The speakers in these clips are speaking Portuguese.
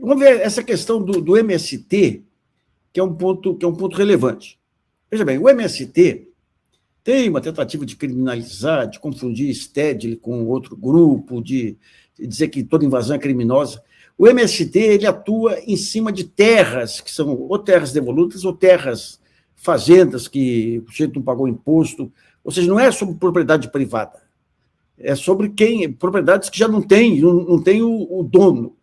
Vamos ver essa questão do MST, que é um ponto relevante. Veja bem, o MST tem uma tentativa de criminalizar, de confundir Stedley com outro grupo, de dizer que toda invasão é criminosa. O MST ele atua em cima de terras, que são ou terras devolutas ou terras fazendas que o sujeito não pagou imposto, ou seja, não é sobre propriedade privada, é sobre propriedades que já não tem o dono.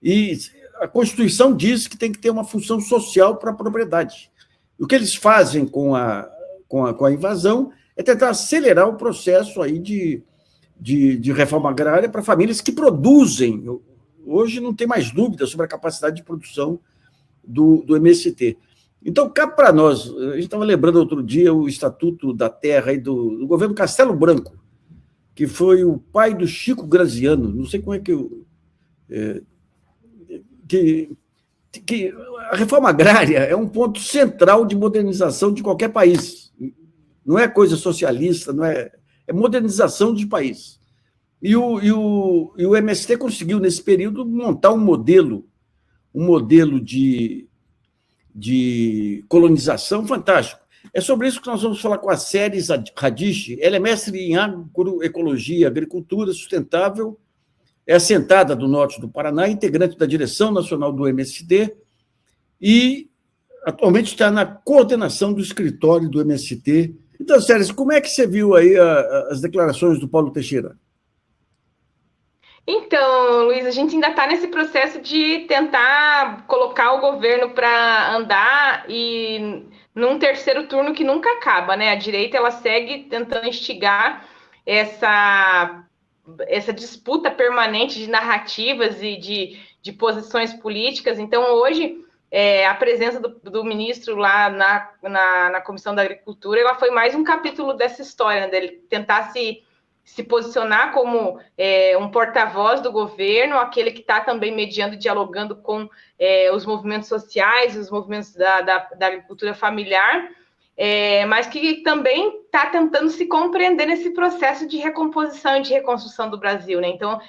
E a Constituição diz que tem que ter uma função social para a propriedade. O que eles fazem com a invasão é tentar acelerar o processo aí de reforma agrária para famílias que produzem. Hoje não tem mais dúvida sobre a capacidade de produção do MST. Então, cá para nós, a gente estava lembrando outro dia o Estatuto da Terra aí do governo Castelo Branco, que foi o pai do Chico Graziano, não sei como é que a reforma agrária é um ponto central de modernização de qualquer país. Não é coisa socialista, não é modernização de país. E o MST conseguiu, nesse período, montar um modelo de colonização fantástico. É sobre isso que nós vamos falar com a Séries Radish. Ela é mestre em agroecologia e agricultura sustentável, é assentada do norte do Paraná, integrante da direção nacional do MST e atualmente está na coordenação do escritório do MST. Então, Séries, como é que você viu aí as declarações do Paulo Teixeira? Então, Luiz, a gente ainda está nesse processo de tentar colocar o governo para andar e num terceiro turno que nunca acaba, né? A direita ela segue tentando instigar essa disputa permanente de narrativas e de posições políticas. Então, hoje, a presença do ministro lá na Comissão da Agricultura, ela foi mais um capítulo dessa história, né, dele tentar se posicionar como um porta-voz do governo, aquele que está também mediando e dialogando com os movimentos sociais, os movimentos da agricultura familiar, mas que também está tentando se compreender nesse processo de recomposição e de reconstrução do Brasil, né? Então,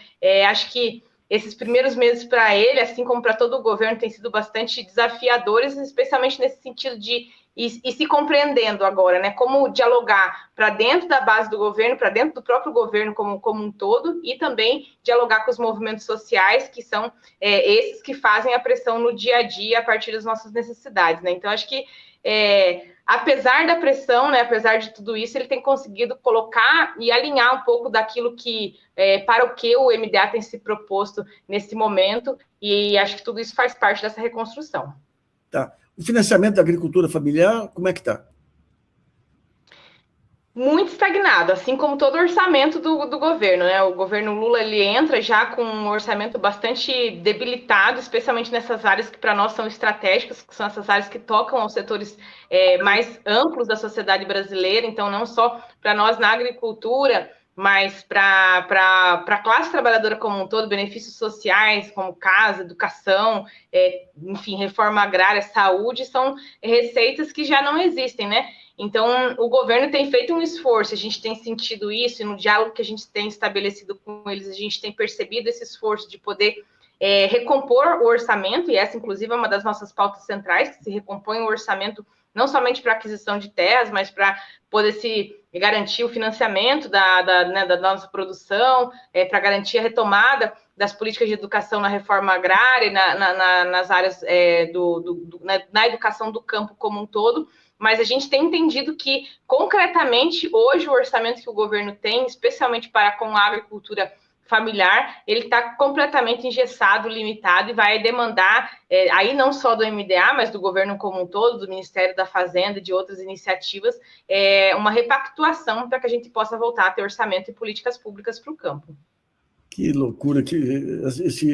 acho que esses primeiros meses para ele, assim como para todo o governo, têm sido bastante desafiadores, especialmente nesse sentido de ir se compreendendo agora, né? Como dialogar para dentro da base do governo, para dentro do próprio governo como um todo, e também dialogar com os movimentos sociais, que são esses que fazem a pressão no dia a dia a partir das nossas necessidades, né? Então, acho que apesar da pressão, né, apesar de tudo isso, ele tem conseguido colocar e alinhar um pouco daquilo para o que o MDA tem se proposto nesse momento, e acho que tudo isso faz parte dessa reconstrução. Tá. O financiamento da agricultura familiar, como é que está? Muito estagnado, assim como todo o orçamento do governo, né? O governo Lula ele entra já com um orçamento bastante debilitado, especialmente nessas áreas que para nós são estratégicas, que são essas áreas que tocam aos setores mais amplos da sociedade brasileira. Então, não só para nós na agricultura, mas para a classe trabalhadora como um todo, benefícios sociais, como casa, educação, enfim, reforma agrária, saúde, são receitas que já não existem, né? Então, o governo tem feito um esforço, a gente tem sentido isso, e no diálogo que a gente tem estabelecido com eles, a gente tem percebido esse esforço de poder recompor o orçamento, e essa, inclusive, é uma das nossas pautas centrais, que se recompõe o orçamento não somente para aquisição de terras, mas para poder se garantir o financiamento da nossa produção, para garantir a retomada das políticas de educação na reforma agrária, nas áreas na educação do campo como um todo. Mas a gente tem entendido que, concretamente, hoje o orçamento que o governo tem, especialmente para com a agricultura familiar, ele está completamente engessado, limitado, e vai demandar, aí não só do MDA, mas do governo como um todo, do Ministério da Fazenda e de outras iniciativas, uma repactuação para que a gente possa voltar a ter orçamento e políticas públicas para o campo. Que loucura,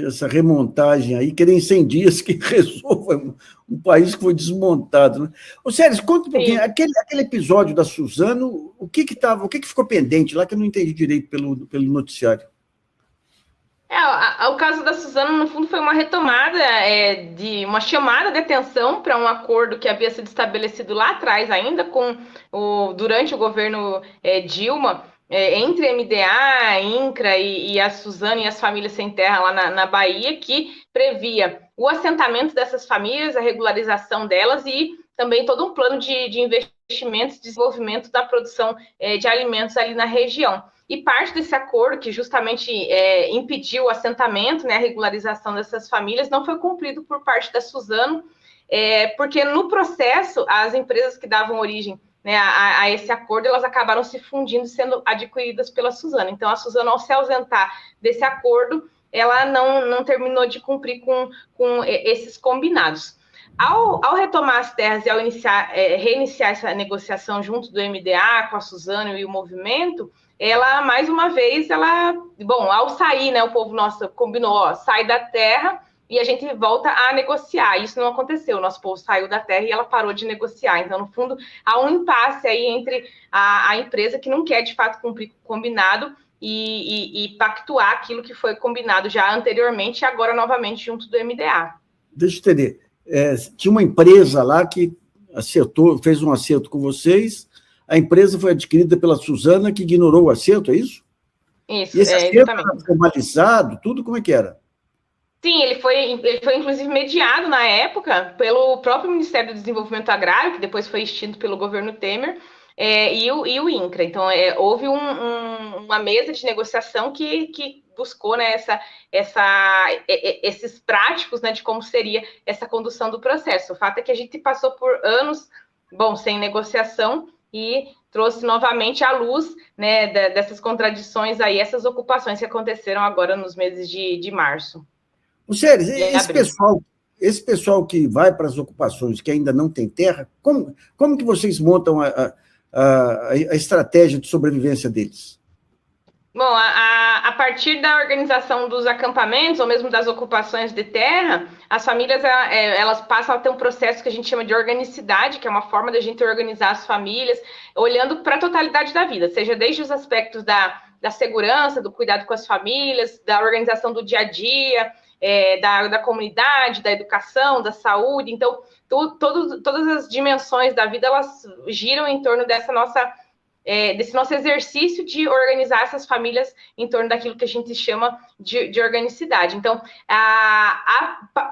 essa remontagem aí, querem 100 dias que resolva um país que foi desmontado. Né? Ô, Séries, conta um pouquinho, aquele episódio da Suzano, o que ficou pendente lá que eu não entendi direito pelo noticiário? O caso da Suzano, no fundo, foi uma retomada de uma chamada de atenção para um acordo que havia sido estabelecido lá atrás ainda, durante o governo Dilma, entre MDA, INCRA e a Suzano e as famílias sem terra lá na Bahia, que previa o assentamento dessas famílias, a regularização delas e também todo um plano de investimentos, desenvolvimento da produção de alimentos ali na região. E parte desse acordo, que justamente impediu o assentamento, né, a regularização dessas famílias, não foi cumprido por parte da Suzano, porque no processo, as empresas que davam origem, né, a esse acordo, elas acabaram se fundindo, sendo adquiridas pela Suzano. Então, a Suzano, ao se ausentar desse acordo, ela não terminou de cumprir com esses combinados. Ao retomar as terras e ao reiniciar essa negociação junto do MDA, com a Suzano e o movimento, ela, mais uma vez, ao sair, né, o povo nosso combinou, sai da terra e a gente volta a negociar. Isso não aconteceu, o nosso povo saiu da terra e ela parou de negociar. Então, no fundo, há um impasse aí entre a empresa que não quer, de fato, cumprir o combinado e pactuar aquilo que foi combinado já anteriormente e agora novamente junto do MDA. Deixa eu entender. Tinha uma empresa lá que fez um acerto com vocês, a empresa foi adquirida pela Suzano, que ignorou o acerto, é isso? Isso, e esse acerto exatamente. Era formalizado, tudo como é que era? Sim, ele foi inclusive mediado na época pelo próprio Ministério do Desenvolvimento Agrário, que depois foi extinto pelo governo Temer, e o INCRA. Então, houve uma mesa de negociação que buscou, né, esses práticos, né, de como seria essa condução do processo. O fato é que a gente passou por anos, sem negociação, e trouxe novamente à luz, né, dessas contradições aí, essas ocupações que aconteceram agora nos meses de março. Sério, esse pessoal que vai para as ocupações, que ainda não tem terra, como que vocês montam a estratégia de sobrevivência deles? Bom, a partir da organização dos acampamentos, ou mesmo das ocupações de terra, as famílias elas passam a ter um processo que a gente chama de organicidade, que é uma forma da gente organizar as famílias, olhando para a totalidade da vida, seja desde os aspectos da segurança, do cuidado com as famílias, da organização do dia a dia, da comunidade, da educação, da saúde. Então, todas as dimensões da vida, elas giram em torno desse nosso exercício de organizar essas famílias em torno daquilo que a gente chama de organicidade. Então,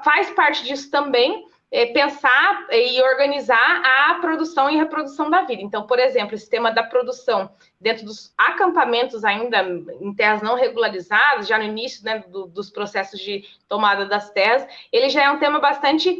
faz parte disso também pensar e organizar a produção e reprodução da vida. Então, por exemplo, esse tema da produção dentro dos acampamentos ainda em terras não regularizadas, já no início, né, dos processos de tomada das terras, ele já é um tema bastante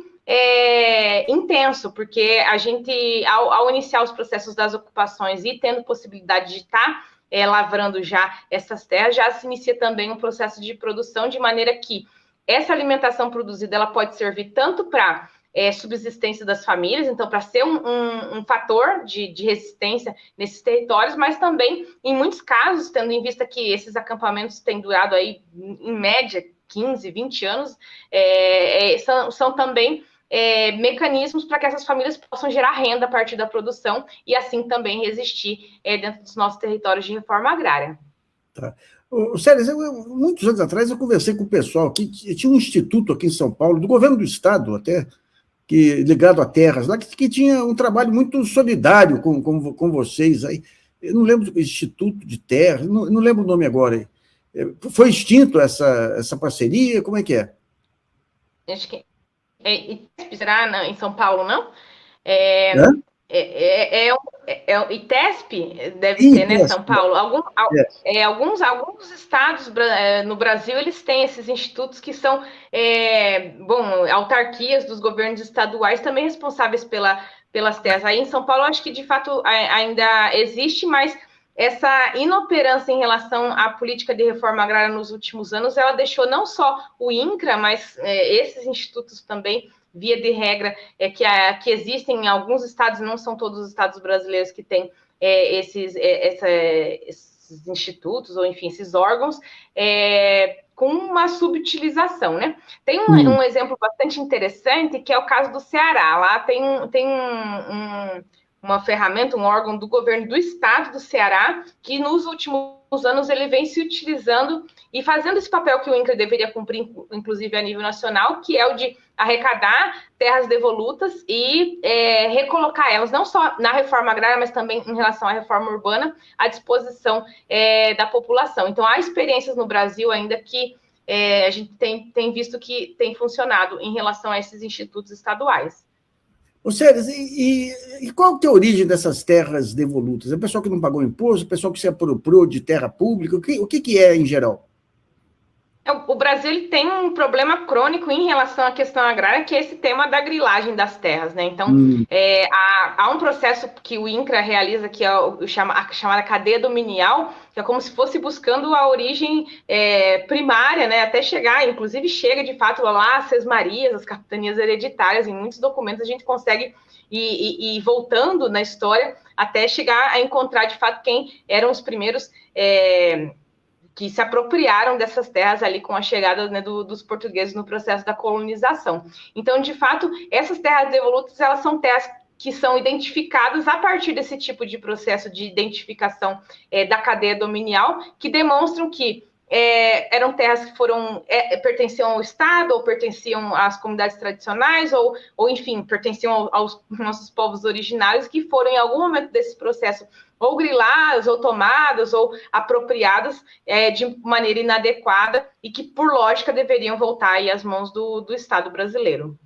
intenso, porque a gente, ao iniciar os processos das ocupações e tendo possibilidade de estar lavrando já essas terras, já se inicia também um processo de produção, de maneira que essa alimentação produzida ela pode servir tanto para subsistência das famílias, então para ser um fator de resistência nesses territórios, mas também, em muitos casos, tendo em vista que esses acampamentos têm durado aí, em média, 15, 20 anos, são também mecanismos para que essas famílias possam gerar renda a partir da produção e assim também resistir dentro dos nossos territórios de reforma agrária. Tá. Sério, muitos anos atrás eu conversei com o pessoal que tinha um instituto aqui em São Paulo, do governo do estado até, ligado a terras, lá que tinha um trabalho muito solidário com vocês. Aí. Eu não lembro do Instituto de Terras, não lembro o nome agora. Foi extinto essa parceria? Como é que é? Acho que ITESP será em São Paulo, não? ITESP deve ser, né, São Paulo. Alguns estados no Brasil, eles têm esses institutos que são, autarquias dos governos estaduais também responsáveis pelas terras. Aí em São Paulo, acho que de fato ainda existe, mas essa inoperância em relação à política de reforma agrária nos últimos anos, ela deixou não só o INCRA, mas esses institutos também, via de regra, que existem em alguns estados, não são todos os estados brasileiros que têm esses institutos, ou enfim, esses órgãos, com uma subutilização, né? Tem um exemplo bastante interessante, que é o caso do Ceará. Lá tem uma ferramenta, um órgão do governo do estado do Ceará, que nos últimos anos ele vem se utilizando e fazendo esse papel que o INCRA deveria cumprir, inclusive a nível nacional, que é o de arrecadar terras devolutas e recolocar elas, não só na reforma agrária, mas também em relação à reforma urbana, à disposição da população. Então, há experiências no Brasil ainda que a gente tem visto que tem funcionado em relação a esses institutos estaduais. Ô, Séries, e qual que é a origem dessas terras devolutas? É o pessoal que não pagou imposto, o pessoal que se apropriou de terra pública? O que é em geral? O Brasil ele tem um problema crônico em relação à questão agrária, que é esse tema da grilagem das terras, né? Então, há um processo que o INCRA realiza, que é a chamada cadeia dominial, que é como se fosse buscando a origem primária, né? Até chegar, inclusive chega de fato lá as sesmarias, as capitanias hereditárias, em muitos documentos a gente consegue ir voltando na história até chegar a encontrar de fato quem eram os primeiros que se apropriaram dessas terras ali com a chegada, né, dos portugueses no processo da colonização. Então, de fato, essas terras devolutas, elas são terras que são identificadas a partir desse tipo de processo de identificação da cadeia dominial, que demonstram que eram terras que pertenciam ao Estado, ou pertenciam às comunidades tradicionais, ou enfim, pertenciam aos nossos povos originários, que foram, em algum momento desse processo, ou griladas, ou tomadas, ou apropriadas de maneira inadequada, e que, por lógica, deveriam voltar aí às mãos do Estado brasileiro.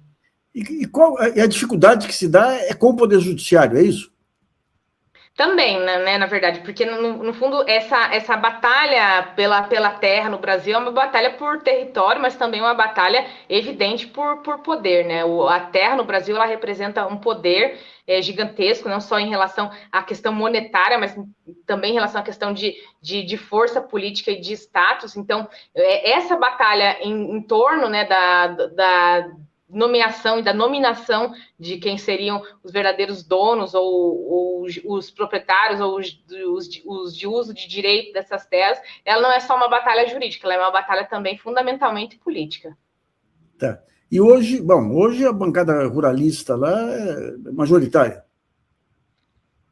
E qual a dificuldade que se dá é com o Poder Judiciário, é isso? Também, né, na verdade, porque, no fundo, essa batalha pela terra no Brasil é uma batalha por território, mas também uma batalha evidente por poder, né? A terra no Brasil, ela representa um poder gigantesco, não só em relação à questão monetária, mas também em relação à questão de força política e de status. Então, essa batalha em torno, né, da nomeação e da nominação de quem seriam os verdadeiros donos ou os proprietários ou os de uso de direito dessas terras, ela não é só uma batalha jurídica, ela é uma batalha também fundamentalmente política. Tá. E hoje a bancada ruralista lá é majoritária.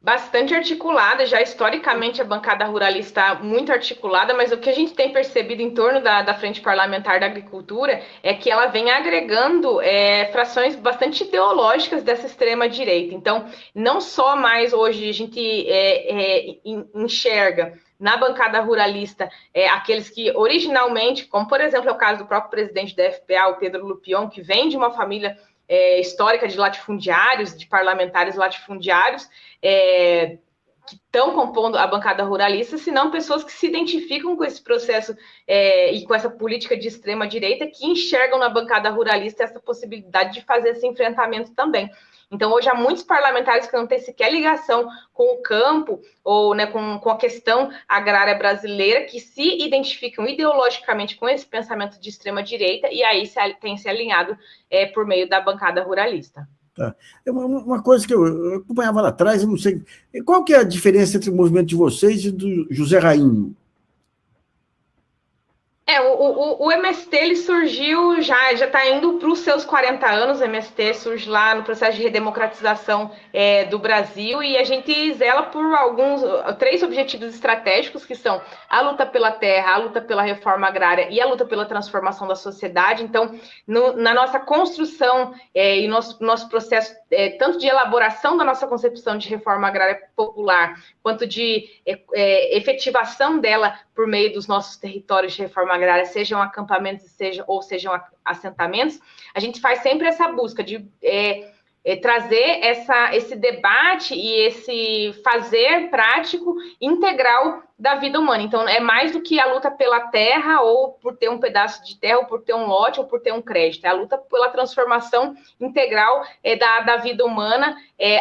Bastante articulada, já historicamente a bancada ruralista está muito articulada, mas o que a gente tem percebido em torno da Frente Parlamentar da Agricultura é que ela vem agregando frações bastante ideológicas dessa extrema-direita. Então, não só mais hoje a gente enxerga na bancada ruralista aqueles que originalmente, como por exemplo é o caso do próprio presidente da FPA, o Pedro Lupion, que vem de uma família histórica de latifundiários, de parlamentares latifundiários, que estão compondo a bancada ruralista, senão pessoas que se identificam com esse processo e com essa política de extrema-direita, que enxergam na bancada ruralista essa possibilidade de fazer esse enfrentamento também. Então, hoje há muitos parlamentares que não têm sequer ligação com o campo ou, né, com a questão agrária brasileira, que se identificam ideologicamente com esse pensamento de extrema-direita e aí tem se alinhado por meio da bancada ruralista. Tá. Uma coisa que eu acompanhava lá atrás, eu não sei. Qual que é a diferença entre o movimento de vocês e do José Rainho? O MST ele surgiu, já está indo para os seus 40 anos, o MST surge lá no processo de redemocratização do Brasil, e a gente zela por 3 objetivos estratégicos, que são a luta pela terra, a luta pela reforma agrária e a luta pela transformação da sociedade. Então, na nossa construção e nosso processo, tanto de elaboração da nossa concepção de reforma agrária popular, quanto de efetivação dela por meio dos nossos territórios de reforma agrária, sejam acampamentos ou sejam assentamentos, a gente faz sempre essa busca de trazer esse debate e esse fazer prático integral da vida humana. Então, é mais do que a luta pela terra, ou por ter um pedaço de terra, ou por ter um lote, ou por ter um crédito. É a luta pela transformação integral da vida humana,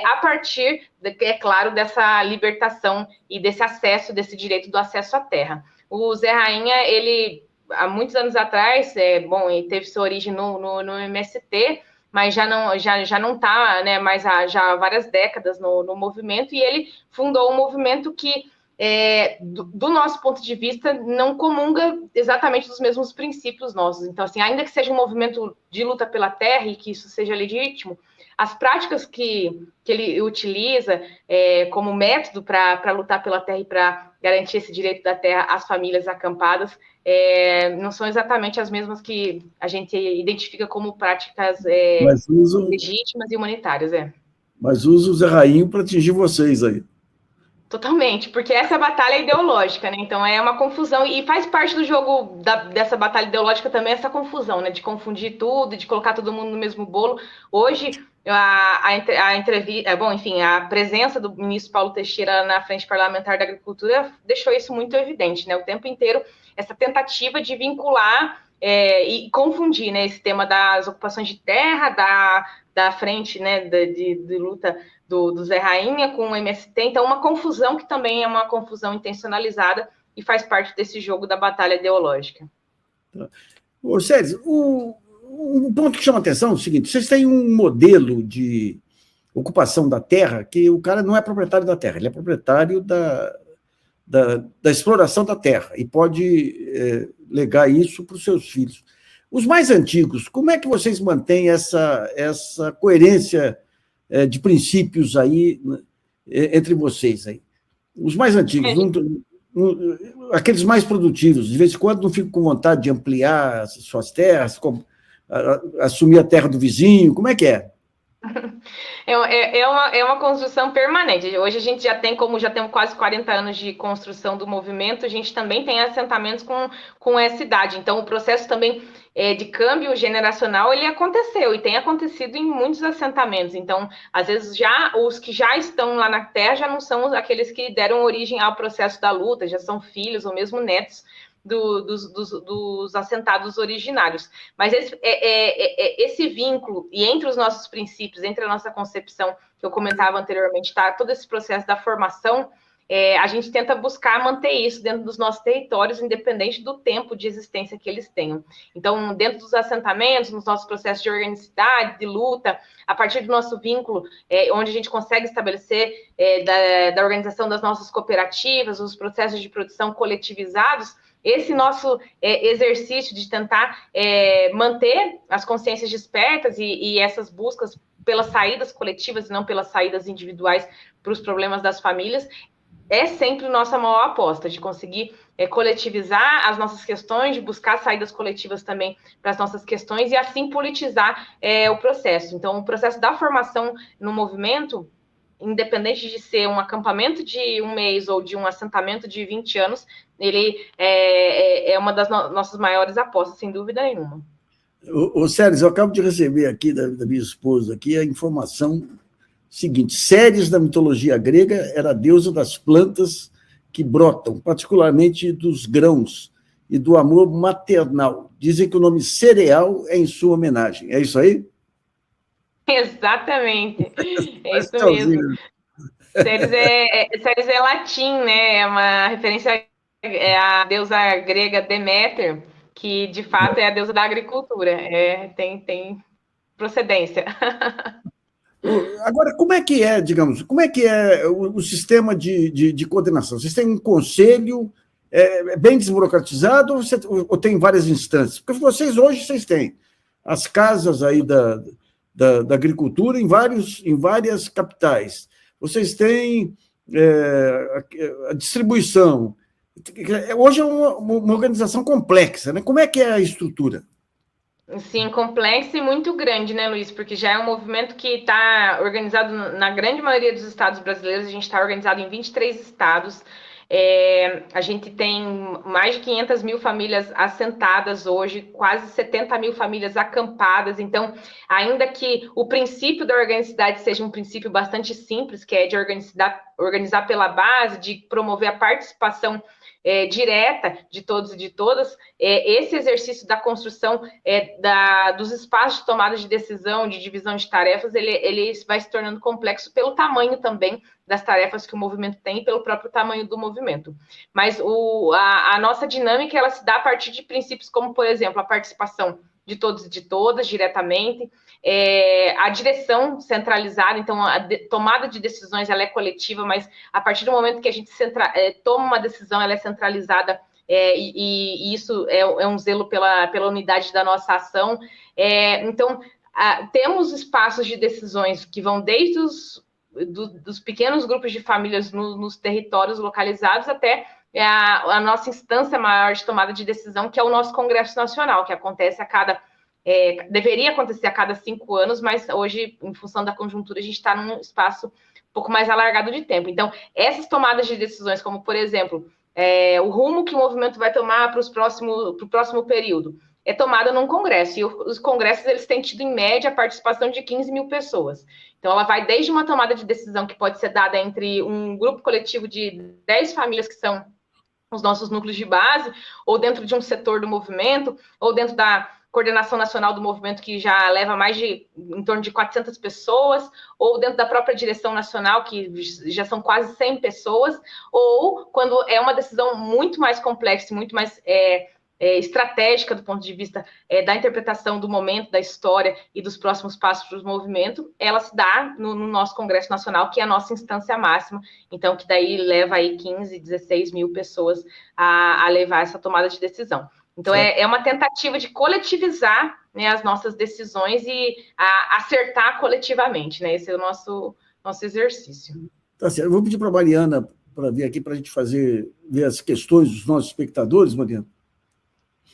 a partir, é claro, dessa libertação e desse acesso, desse direito do acesso à terra. O Zé Rainha, ele, há muitos anos atrás, ele teve sua origem no MST, mas já não está, né, mais já há várias décadas no movimento, e ele fundou um movimento que do nosso ponto de vista, não comunga exatamente dos mesmos princípios nossos. Então, assim, ainda que seja um movimento de luta pela terra e que isso seja legítimo, as práticas que ele utiliza como método para lutar pela terra e para garantir esse direito da terra às famílias acampadas não são exatamente as mesmas que a gente identifica como práticas legítimas e humanitárias. Mas usa o Zé Rainho para atingir vocês aí. Totalmente, porque essa batalha é ideológica, né? Então é uma confusão, e faz parte do jogo dessa batalha ideológica também essa confusão, né? De confundir tudo, de colocar todo mundo no mesmo bolo. Hoje, a entrevista, bom, enfim, a presença do ministro Paulo Teixeira na Frente Parlamentar da Agricultura deixou isso muito evidente, né? O tempo inteiro, essa tentativa de vincular e confundir, né? Esse tema das ocupações de terra, da frente, né? De luta do Zé Rainha com o MST, então uma confusão que também é uma confusão intencionalizada e faz parte desse jogo da batalha ideológica. Ô, Sérgio, um ponto que chama a atenção é o seguinte: vocês têm um modelo de ocupação da terra que o cara não é proprietário da terra, ele é proprietário da exploração da terra e pode legar isso para os seus filhos. Os mais antigos, como é que vocês mantêm essa coerência de princípios aí entre vocês aí? Os mais antigos, aqueles mais produtivos, de vez em quando não ficam com vontade de ampliar as suas terras, assumir a terra do vizinho, como é que é? É uma construção permanente. Hoje a gente já tem quase 40 anos de construção do movimento, a gente também tem assentamentos com essa idade. Então, o processo também de câmbio generacional, ele aconteceu e tem acontecido em muitos assentamentos. Então, às vezes, os que já estão lá na terra já não são aqueles que deram origem ao processo da luta, já são filhos ou mesmo netos dos assentados originários. Mas esse vínculo, e entre os nossos princípios, entre a nossa concepção, que eu comentava anteriormente, tá? Todo esse processo da formação, a gente tenta buscar manter isso dentro dos nossos territórios, independente do tempo de existência que eles tenham. Então, dentro dos assentamentos, nos nossos processos de organicidade, de luta, a partir do nosso vínculo, onde a gente consegue estabelecer da organização das nossas cooperativas, os processos de produção coletivizados, esse nosso exercício de tentar manter as consciências despertas e essas buscas pelas saídas coletivas e não pelas saídas individuais para os problemas das famílias, é sempre nossa maior aposta, de conseguir coletivizar as nossas questões, de buscar saídas coletivas também para as nossas questões e assim politizar o processo. Então, o processo da formação no movimento, independente de ser um acampamento de um mês ou de um assentamento de 20 anos, ele é uma das nossas maiores apostas, sem dúvida nenhuma. Ô, Sérgio, eu acabo de receber aqui da minha esposa aqui a informação seguinte: Ceres, da mitologia grega, era a deusa das plantas que brotam, particularmente dos grãos e do amor maternal. Dizem que o nome cereal é em sua homenagem. É isso aí? Exatamente, é isso mesmo. Ceres é latim, né? É uma referência à deusa grega Deméter, que de fato é a deusa da agricultura. Tem procedência. Agora, como é que é, digamos, como é que é o sistema de coordenação? Vocês têm um conselho bem desburocratizado ou tem várias instâncias? Porque vocês têm as casas aí da agricultura em várias capitais. Vocês têm a distribuição. Hoje é uma organização complexa, né? Como é que é a estrutura? Sim, complexo e muito grande, né, Luiz? Porque já é um movimento que está organizado na grande maioria dos estados brasileiros, a gente está organizado em 23 estados. A gente tem mais de 500 mil famílias assentadas hoje, quase 70 mil famílias acampadas. Então, ainda que o princípio da organicidade seja um princípio bastante simples, que é de organizar pela base, de promover a participação direta de todos e de todas, esse exercício da construção dos espaços de tomada de decisão, de divisão de tarefas, ele vai se tornando complexo pelo tamanho também das tarefas que o movimento tem e pelo próprio tamanho do movimento. Mas a nossa dinâmica, ela se dá a partir de princípios como, por exemplo, a participação de todos e de todas, diretamente. A direção centralizada, então a tomada de decisões ela é coletiva, mas a partir do momento que a gente toma uma decisão, ela é centralizada, e isso é um zelo pela unidade da nossa ação. Então, temos espaços de decisões que vão desde dos pequenos grupos de famílias nos territórios localizados até a nossa instância maior de tomada de decisão, que é o nosso Congresso Nacional, que acontece deveria acontecer a cada 5 anos, mas hoje, em função da conjuntura, a gente está num espaço um pouco mais alargado de tempo. Então, essas tomadas de decisões, como, por exemplo, o rumo que o movimento vai tomar para o próximo período, é tomada num congresso, e os congressos eles têm tido, em média, a participação de 15 mil pessoas. Então, ela vai desde uma tomada de decisão que pode ser dada entre um grupo coletivo de 10 famílias, que são os nossos núcleos de base, ou dentro de um setor do movimento, ou dentro da coordenação nacional do movimento, que já leva em torno de 400 pessoas, ou dentro da própria direção nacional, que já são quase 100 pessoas, ou quando é uma decisão muito mais complexa, muito mais estratégica do ponto de vista da interpretação do momento, da história e dos próximos passos do movimento, ela se dá no nosso Congresso Nacional, que é a nossa instância máxima, então que daí leva aí 15, 16 mil pessoas a levar essa tomada de decisão. Então, é uma tentativa de coletivizar, né, as nossas decisões e acertar coletivamente, né? Esse é o nosso exercício. Tá certo. Eu vou pedir para a Mariana para vir aqui para a gente ver as questões dos nossos espectadores, Mariana.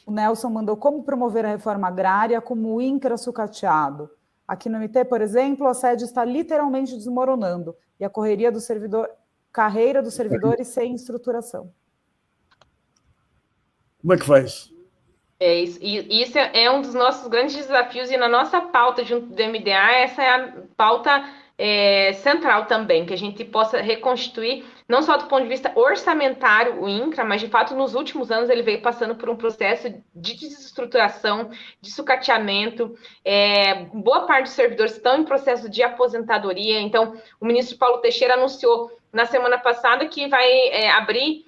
O Nelson mandou: como promover a reforma agrária como o INCRA sucateado? Aqui no MT, por exemplo, a sede está literalmente desmoronando e a carreira dos servidores sem estruturação. Como é que faz? Isso é um dos nossos grandes desafios, e na nossa pauta junto do MDA, essa é a pauta central também, que a gente possa reconstituir, não só do ponto de vista orçamentário, o INCRA, mas de fato nos últimos anos ele veio passando por um processo de desestruturação, de sucateamento. Boa parte dos servidores estão em processo de aposentadoria. Então, o ministro Paulo Teixeira anunciou na semana passada que vai abrir,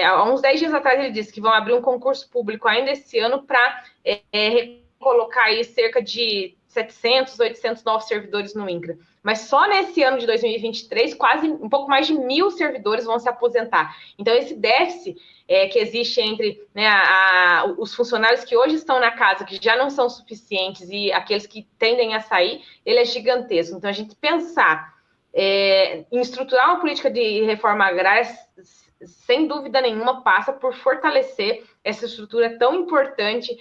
há uns 10 dias atrás ele disse que vão abrir um concurso público ainda esse ano para recolocar aí cerca de 700, 800 novos servidores no INCRA. Mas só nesse ano de 2023, quase um pouco mais de 1.000 servidores vão se aposentar. Então, esse déficit que existe entre, né, os funcionários que hoje estão na casa, que já não são suficientes, e aqueles que tendem a sair, ele é gigantesco. Então, a gente pensar em estruturar uma política de reforma agrária, sem dúvida nenhuma, passa por fortalecer essa estrutura tão importante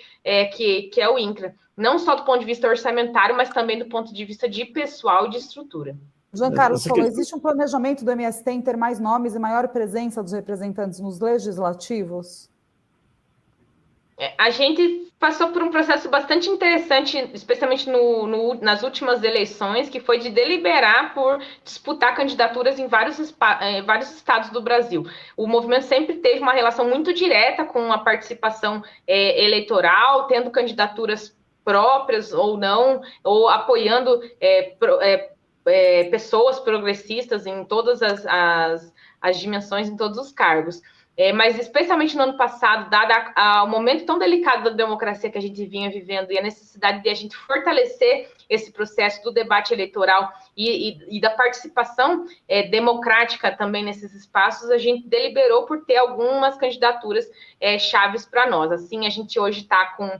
que é o INCRA. Não só do ponto de vista orçamentário, mas também do ponto de vista de pessoal e de estrutura. João Carlos falou: existe um planejamento do MST em ter mais nomes e maior presença dos representantes nos legislativos? A gente passou por um processo bastante interessante, especialmente nas últimas eleições, que foi de deliberar por disputar candidaturas em vários estados do Brasil. O movimento sempre teve uma relação muito direta com a participação eleitoral, tendo candidaturas próprias ou não, ou apoiando pessoas progressistas em todas as dimensões, em todos os cargos. Mas especialmente no ano passado, dado o momento tão delicado da democracia que a gente vinha vivendo e a necessidade de a gente fortalecer esse processo do debate eleitoral e da participação democrática também nesses espaços, a gente deliberou por ter algumas candidaturas chaves para nós. Assim, a gente hoje está com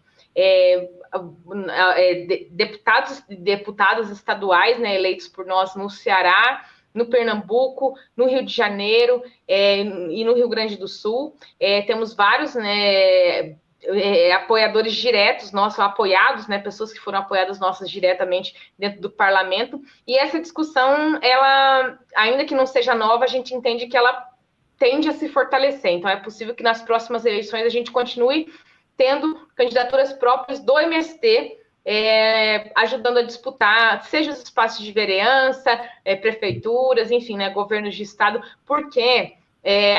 deputados estaduais, né, eleitos por nós no Ceará, no Pernambuco, no Rio de Janeiro e no Rio Grande do Sul. Temos vários, né, apoiadores diretos nossos, apoiados, né, pessoas que foram apoiadas nossas diretamente dentro do parlamento. E essa discussão, ela, ainda que não seja nova, a gente entende que ela tende a se fortalecer. Então, é possível que nas próximas eleições a gente continue tendo candidaturas próprias do MST, ajudando a disputar, seja os espaços de vereança, prefeituras, enfim, né, governos de estado, porque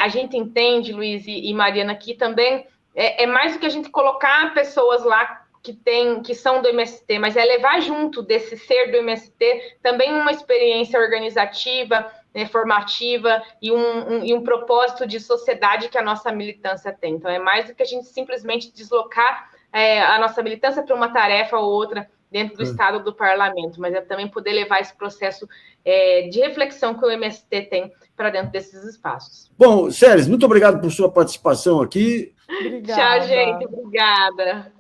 a gente entende, Luiz e Mariana, que também é mais do que a gente colocar pessoas lá que são do MST, mas é levar junto desse ser do MST também uma experiência organizativa, né, formativa e um propósito de sociedade que a nossa militância tem. Então, é mais do que a gente simplesmente deslocar a nossa militância para uma tarefa ou outra dentro do Estado do Parlamento, mas é também poder levar esse processo de reflexão que o MST tem para dentro desses espaços. Bom, Séries, muito obrigado por sua participação aqui. Obrigada. Tchau, gente. Obrigada.